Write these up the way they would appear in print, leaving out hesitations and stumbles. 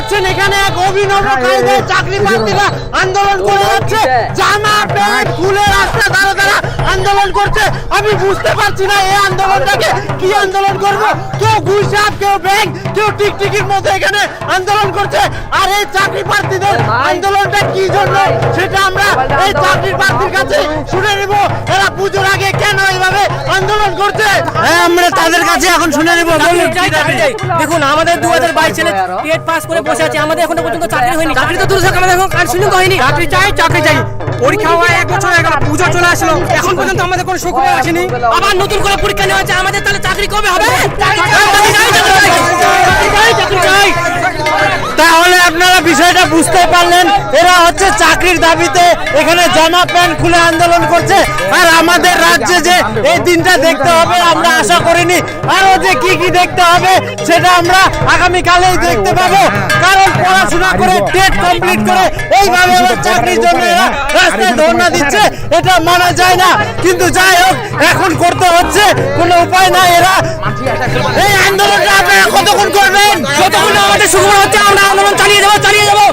পাচ্ছেন এখানে এক অভিনব কায়দায় চাকরি প্রার্থীরা আন্দোলন করে যাচ্ছে, জামা প্যান্ট খুলে রাস্তা দাঁড়া দাঁড়া আন্দোলন করছে। আমি বুঝতে পারছি না এই আন্দোলনটাকে কি আন্দোলন করব। কেউ গুইসাপ, কেউ ব্যাংক, কেউ টিকটিকির মধ্যে এখানে আন্দোলন করছে। আর এই চাকরি প্রার্থীদের আন্দোলনটা কি জন্য সেটা আমরা এই চাকরি প্রার্থীর কাছে শুনে নেব। এরা পুজোর আগে কেন এইভাবে আন্দোলন করছে আমরা তাদের কাছে এখন শুনে নেব। দেখুন, আমাদের 2022 সালে টেট পাস করে বসে আছে, আমাদের এখনো পর্যন্ত চাকরি হয়নি। চাকরি তো দূর থাক, আমাদের এখন কাউন্সিলিং হয়নি। চাকরি চাই, চাকরি চাই। পরীক্ষা হওয়া 1 বছর হয়ে গেল, পুজো চলে আসলো, এখন পর্যন্ত আমাদের কোনো সুখবর আসেনি। আবার নতুন করে পরীক্ষা নেওয়া হচ্ছে, আমাদের তাহলে চাকরি কবে হবে? তাহলে আপনারা বিষয়টা বুঝতে পারলেন, এরা হচ্ছে চাকরির দাবিতে এখানে জামা প্যান্ট খুলে আন্দোলন করছে। আর আমাদের রাজ্যে যে এই দিনটা দেখতে হবে আমরা আশা করিনি। আরো যে কি কি দেখতে হবে সেটা আমরা আগামীকালেই দেখতে পাবো। কারণ পড়াশোনা করে টেট কমপ্লিট করে এইভাবে আবার চাকরির জন্য এরা রাস্তায় ধর্ণা দিচ্ছে, এটা মানা যায় না। কিন্তু যাই হোক, এখন করতে হচ্ছে, কোনো উপায় নাই। এরা এই আন্দোলনটা আপনারা কতক্ষণ করবেন? যতক্ষণ আমাদের সুখবর হচ্ছে আমরা আন্দোলন চালিয়ে যাবো, চালিয়ে যাবো।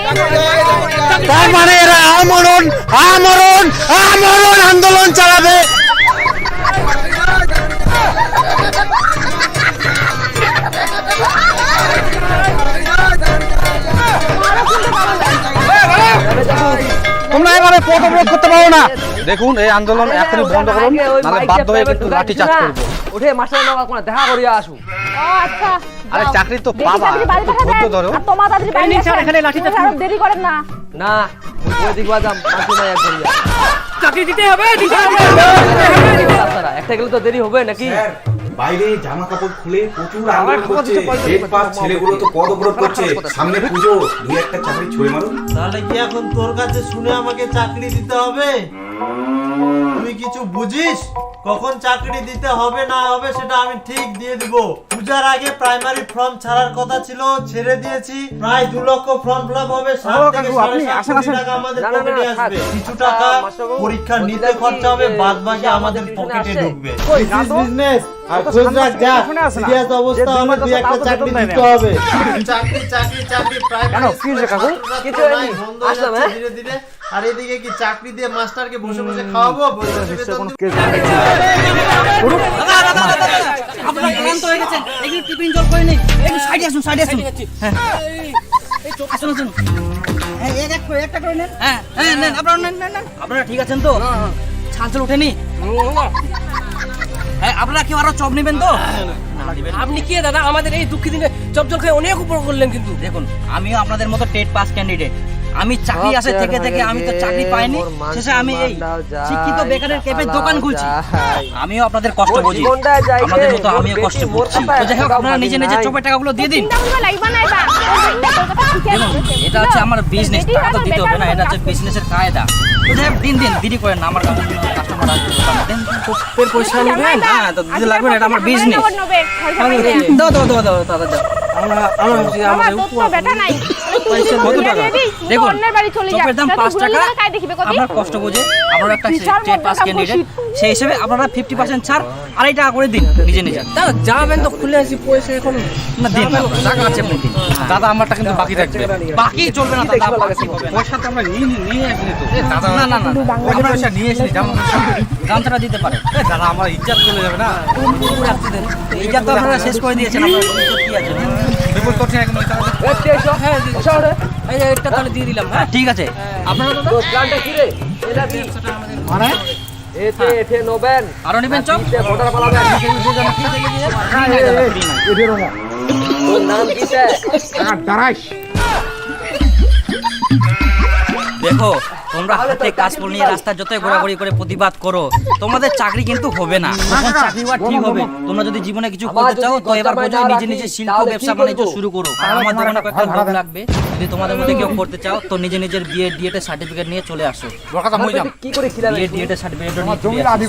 তার মানে এরা আমরণ আমরণ আমরণ আন্দোলন চালাবে। তোমরা এভাবে পথ অবরোধ করতে পারো না। দেখুন, এই আন্দোলন এখনই বন্ধ করুন, নাহলে বাধ্য হয়ে কিন্তু লাঠি চার্জ করব। উঠে মাস্টার নামা কোন দেখা করিয়া আসু। আচ্ছা, আরে চাকরি তো পাবা, ধৈর্য ধরো। আর তোমার দাদির বাড়ি এখানে লাঠি চার্জ আর দেরি করেন না। না ওই দিক বাজাম মাসি মাইয়া করিয়া। চাকরি দিতে হবে, দিতে হবে। তাছাড়া একটা গেলে তো দেরি হবে নাকি? বাইরে জামা কাপড় খুলে প্রচুর আন্দোলন করছে, টেট পাস ছেলেগুলো তো পদ অবরোধ করছে। সামনে পুজো, দুই একটা চাকরি ছুঁড়ে মারুন। তাহলে কি এখন তোর কাছে শুনে আমাকে চাকরি দিতে হবে? তুই কিছু বুঝিস? কখন চাকরি দিতে হবে না হবে সেটা আমি ঠিক দিয়ে দিব। পূজার আগে প্রাইমারি ফর্ম ছাড়ার কথা ছিল, ছেড়ে দিয়েছি। প্রায় 2 লক্ষ ফর্ম ফিল আপ হবে। 7 থেকে 7.5 কোটি টাকা আমাদের পকেটে আসবে। কিছু টাকা পরীক্ষা নিতে খরচা হবে, বাদ বাকি আমাদের পকেটে ঢুকবে। বিজনেস আর খুচরা যা সিরিয়াস অবস্থা হলে দুই একটা চাকরি দিতে হবে। চাকরি চাকরি চাকরি প্রাইমারি কেন কি হয়েছে কাকু? কিছু হয়নি, আসলাম। হ্যাঁ ধীরে ধীরে। আর এদিকে কি চাকরি দিয়ে মাস্টারকে বসে বসে খাওয়াবো? আপনারা ক্লান্ত হয়ে গেছেন, একটু টিফিন জল করে নেই। একটু সাইডে আসুন, সাইডে আসুন। হ্যাঁ, আসুন আসুন। হ্যাঁ, একটা করে নেন। হ্যাঁ হ্যাঁ, নেন, আপনারা নেন নেন নেন। আপনারা ঠিক আছেন তো? ছাঁচল ওঠেনি? হ্যাঁ, আপনারা কেউ আরো চপ নেবেন তো? আপনি কি দাদা আমাদের এই দুঃখী দিনে চপ জল খেয়ে অনেক উপর করলেন। কিন্তু দেখুন, আমিও আপনাদের মতো টেট পাস ক্যান্ডিডেট। আমি চাকরি আসে থেকে থেকে আমি তো চাকরি পাইনি, শেষে আমি এই শিক্ষিত বেকারের ক্যাফে দোকান খুলছি। আমিও আপনাদের কষ্ট বুঝি, আপনাদের মতো আমিও কষ্ট বুঝছি। তো যাই হোক, আপনারা নিজে নিজে চপের টাকাগুলো দিয়ে দিন। এটা হচ্ছে আমার বিজনেস, টাকা তো দিতে হবে না, এটা হচ্ছে বিজনেসের কায়দা। তো যাই হোক, দিন দিন, দেরি করেন না, আমার কাস্টমার আসবে। দেন চপের পয়সা নেবেন। হ্যাঁ, তো দিতে লাগবে না, এটা আমার বিজনেস। দাও দাও দাও দাও দাও দাও। দেখুন, চপের দাম 5 টাকা। আপনার কষ্ট বুঝে আপনারা একটা টেট পাস ক্যান্ডিডেট, সেই হিসেবে আপনারা 50% ছাড়, 2.5 টাকা করে দিন নিজে নিজে। দাদা যাবেন তো খুলে আসি, পয়সা এখন না দিন, টাকা আছে আপনি দিন। দাদা আমারটা কিন্তু বাকি থাকবে। বাকি চলবে না দাদা, বাকি হবে না। পয়সা তো আমরা নিয়ে আসিনি তো। দাদা না না না, আমরা পয়সা নিয়ে আসিনি, দামটা দিতে পারে। দাদা আমার ইজ্জত চলে যাবে না। ইজ্জত তো আপনারা শেষ করে দিয়েছেন, আপনারা কি আছে বিপুল করছেন এখন। হ্যাঁ, এটা তাহলে দিয়ে দিলাম। হ্যাঁ ঠিক আছে। আপনারা দাদা তো প্ল্যানটা কি রে? এটা কি মানে এতে এতে নবেন আরো নেবেন চপ? ভোটার পালাবে। তোর নাম কি স্যার? দেখো, তোমরা হাতে কাজ নিয়ে রাস্তা যতই ঘোরাঘুরি করে প্রতিবাদ করো, তোমাদের চাকরি কিন্তু হবে না। তখন চাকরি হওয়া ঠিক হবে। তোমরা যদি জীবনে কিছু করতে চাও তো এবার বোঝাও নিজে নিজে শিল্প ব্যবসা বাণিজ্য শুরু করো। আমার দোকানে কয়েকটা লোক লাগবে, যদি তোমাদের মধ্যে কেউ করতে চাও তো নিজে নিজের বিএ ডিএড এর সার্টিফিকেট নিয়ে চলে আসো। কি করে খিলাবে? বিএ ডিএড এর সার্টিফিকেট নিয়ে চলে আসো।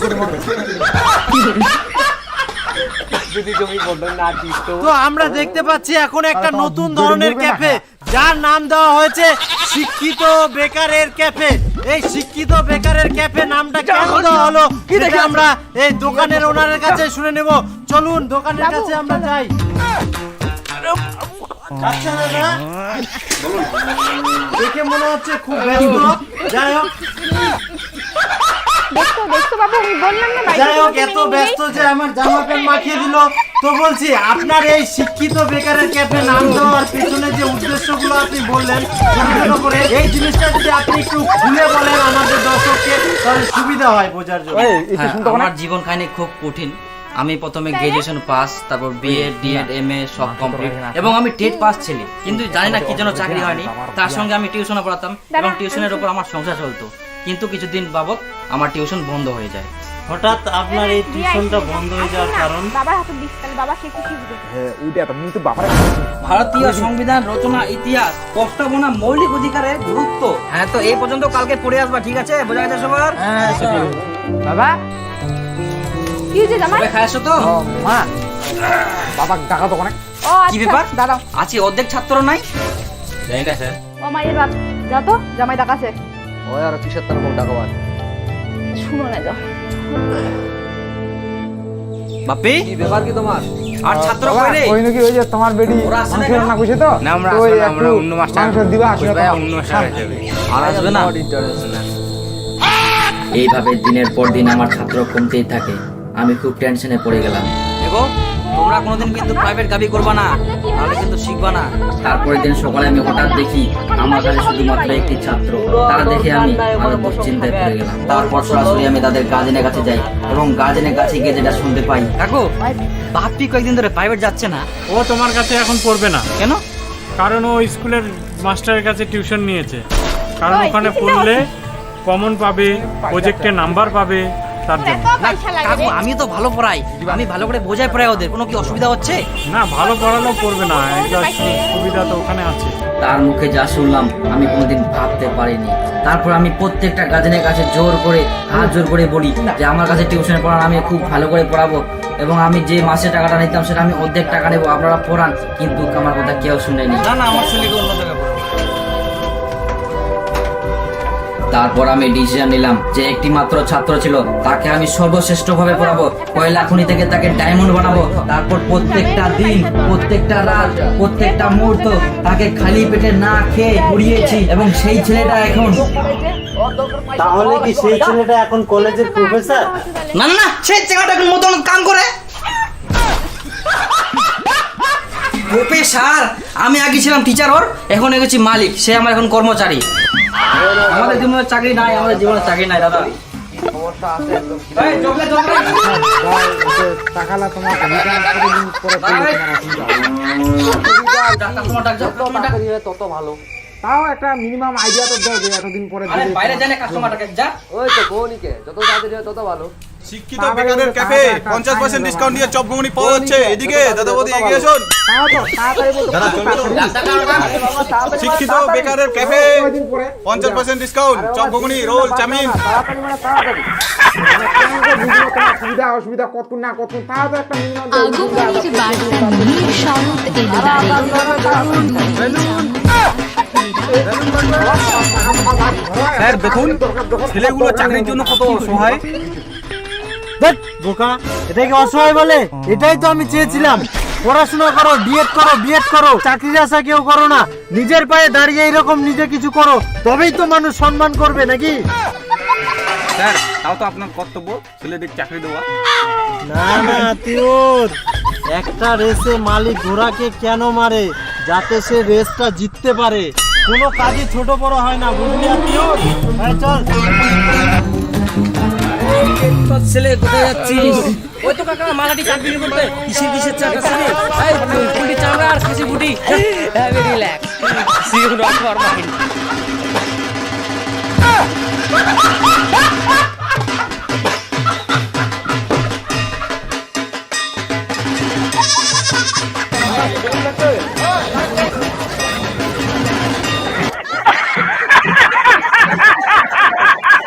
তো আমরা দেখতে পাচ্ছি এখন একটা নতুন ধরনের ক্যাফে, যার নাম দেওয়া হয়েছে শিক্ষিত বেকারের ক্যাফে। এই শিক্ষিত বেকারের ক্যাফে নামটা কেন দেওয়া হলো সেটা আমরা এই দোকানের ওনারের কাছে শুনে নেব। চলুন দোকানের কাছে আমরা যাই। আচ্ছা দাদা, দেখে মনে হচ্ছে খুব ব্যস্ত। যাই হোক দেখতো বাবু, আমি বললাম না বাড়িতে যাই হোক, বসে এত নেই। ব্যস্ত যে আমার জামা প্যান্ট মাখিয়ে দিল। তো বলছি, আপনার এই শিক্ষিত বেকারের ক্যাফে নাম দেওয়ার পেছনে যে উদ্দেশ্যগুলো আপনি বললেন ছোট ছোট করে, এই জিনিসটা যদি আপনি একটু খুলে বলেন আমাদের দর্শককে, তাহলে সুবিধা হয় বোঝার জন্য। হ্যাঁ, আমার জীবন কাহিনী খুব কঠিন। আমি প্রথমে গ্রাজুয়েশন পাস, তারপর বিএ, ডিএড, এমএ সব কমপ্লিট, এবং আমি টেট পাস ছিলি, কিন্তু জানি না কি জন্য চাকরি হয়নি। তার সঙ্গে আমি টিউশনও পড়াতাম, এবং টিউশনের উপর আমার সংসার চলতো। কিন্তু কিছুদিন বাবদ আমার টিউশন বন্ধ হয়ে যায়। হঠাৎ আপনার এই টিউশনটা বন্ধ হয়ে যাওয়ার কারণ? বাবার হাতে দিস, তাহলে বাবা সে কিছু শিখবে। ভারতীয় সংবিধান রচনা, ইতিহাস, প্রস্তাবনা, মৌলিক অধিকারের গুরুত্ব। হ্যাঁ, তো এই পর্যন্ত কালকে পড়ে আসবা, ঠিক আছে? বোঝা গেছে সবার? বাবা কি হয়েছে জামাই? সবাই খায় আসো তো? মা বাবা টাকা তো অনেক ও কি আচ্ছা, ব্যাপার? দাঁড়াও। আছে অর্ধেক ছাত্র নাই? জানি না স্যার। ও মায়ের বাপ, যা তো, জামাই ডাকাছে। ওই আর কিসের তার বউ টাকা শুনো না, যাও। বাপি, কি ব্যাপার কি তোমার? আর ছাত্র কই রে? ওই নাকি ওই যে তোমার বেডি ওরা আসে না মাংস কেন? রান্না করছে তো না, আমরা তো ওই আসবো না, একটু আমরা অন্য মাস্টার মাংস দিবা আসলে ভাই, অন্য মাস্টার হয়ে যাবে। আর আসবে না? এইভাবে দিনের পর দিন আমার ছাত্র কমতেই থাকে। আমি খুব টেনশনে পড়ে গেলাম। দেখো, তোমরা কোনোদিন কিন্তু প্রাইভেট গাবি করবা না, তাহলে কিন্তু শিখবা না। তারপরের দিন সকালে আমি হঠাৎ দেখি আমার কাছে শুধুমাত্র একটি ছাত্র। তারা দেখে আমি আরো দুশ্চিন্তায় পড়ে গেলাম। তারপর সরাসরি আমি তাদের গার্জেনের কাছে যাই, এবং গার্জেনের কাছে গিয়ে যেটা শুনতে পাই, কাকু, বাপি কয়েকদিন ধরে প্রাইভেট যাচ্ছে না ও তোমার কাছে এখন পড়বে না, কেন? কারণ ও স্কুলের মাস্টারের কাছে টিউশন নিয়েছে। কারণ ওই, ওখানে কি চিন্তা পড়লে কমন পাবে, প্রজেক্টে নাম্বার পাবে, তার জন্য। এত পয়সা লাগে কাকু, রে। আমি তো ভালো পড়াই, আমি ভালো করে বোঝাই পড়াই, ওদের কোনো কি অসুবিধা হচ্ছে? না, ভালো পড়ালেও পড়বে না, একটা সুবিধা তো ওখানে আছে। তার মুখে যা শুনলাম আমি কোনোদিন ভাবতে পারিনি। তারপর আমি প্রত্যেকটা গার্জেনের কাছে জোর করে হাত জোর করে বলি যে আমার কাছে টিউশন পড়ান, আমি খুব ভালো করে পড়াবো, এবং আমি যে মাসে টাকাটা নিতাম সেটা আমি অর্ধেক টাকা নেবো, আপনারা পড়ান। কিন্তু আমার কথা কেউ শুনেনি। না না, আমার ছেলেকে অন্য জায়গায় পড়াবো। তারপর আমি ডিসিশন নিলাম যে একটি মাত্র ছাত্র ছিল, তাকে আমি সর্বশ্রেষ্ঠ ভাবে পড়াবো, কয়লা খনি থেকে তাকে ডায়মন্ড বানাবো। তারপর প্রত্যেকটা দিন, প্রত্যেকটা রাত, প্রত্যেকটা মুহূর্ত তাকে খালি পেটে না খেয়ে পড়িয়েছি, এবং সেই ছেলেটা এখন তাহলে কি সেই ছেলেটা এখন কলেজের প্রফেসর? না না না, সেই জায়গাটা এখন মতন কাম করে। প্রফেসর, আমি আগে ছিলাম টিচার, ওর এখন হয়ে গেছি মালিক, সে আমার এখন কর্মচারী। আমাদের জীবনে চাকরি নাই, আমাদের জীবনে চাকরি নাই দাদা। সমস্যা আছে একদম। এই, চকলেট, চকলেট। টাকালা তোমার রিটার্ন কতদিন পরে পেলে তোমার অসুবিধা হবে। ডাক্তার, তোমার ডাক্তার, যত তোমার ডাক্তার। তাড়াতাড়ি হয় তত ভালো। তাও একটা মিনিমাম আইডিয়া তো দাও যে এতদিন পরে আরে দিলে বাইরে জানে কাস্টমারটাকে যা। ওই তো বউনিকে যত তাড়াতাড়ি হয় তত ভালো। শিক্ষিত বেকারের ক্যাফে 50% ডিসকাউন্ট দিয়ে চপ ঘুগনি পাওয়া যাচ্ছে। এদিকে দাদা বৌদি এগিয়ে আসুন। তাও তো তাড়াতাড়ি বলতো দাদা চলবে তো? শিক্ষিত বেকারের ক্যাফে 50% ডিসকাউন্ট, চপ ঘুগনি, রোল, চাউমিন। তাড়াতাড়ি মানে তাড়াতাড়ি মানে কেমন করে বুঝবো তোমার সুবিধা অসুবিধা কত না কত, তাও তো একটা মিনিমাম আগমনের বার্তা নিয়ে শরৎ এলো স্যার দেখুন, ছেলেগুলো চাকরির জন্য কত অসহায়। ধ্যাৎ, বোকা, এটাকে অসহায় বলে? এটাই তো আমি চেয়েছিলাম। পড়াশোনা করো, বিএড করো, বিএড করো, চাকরির আশা কেউ করো না, নিজের পায়ে দাঁড়িয়ে এরকম নিজে কিছু করো, তবেই তো মানুষ সম্মান করবে নাকি? স্যার, তাও তো আপনার কর্তব্য ছেলেদের চাকরি দেওয়া। না না তিওর, একটা রেসে মালিক ঘোড়াকে কেন মারে? যাতে সে রেসটা জিততে পারে। কোনো কাজই ছোট বড় হয় না, বুঝলি তিওর? হ্যাঁ, চল। তোর ছেলে কোথায় যাচ্ছিস? ওই তো কাকা মালাটি চাকরি করতে। কিসের কিসের চাকরি? এই ফুটি চামড়া আর খাসি ফুটি। রিল্যাক্স, সিউ নট ফর মাইন্ড।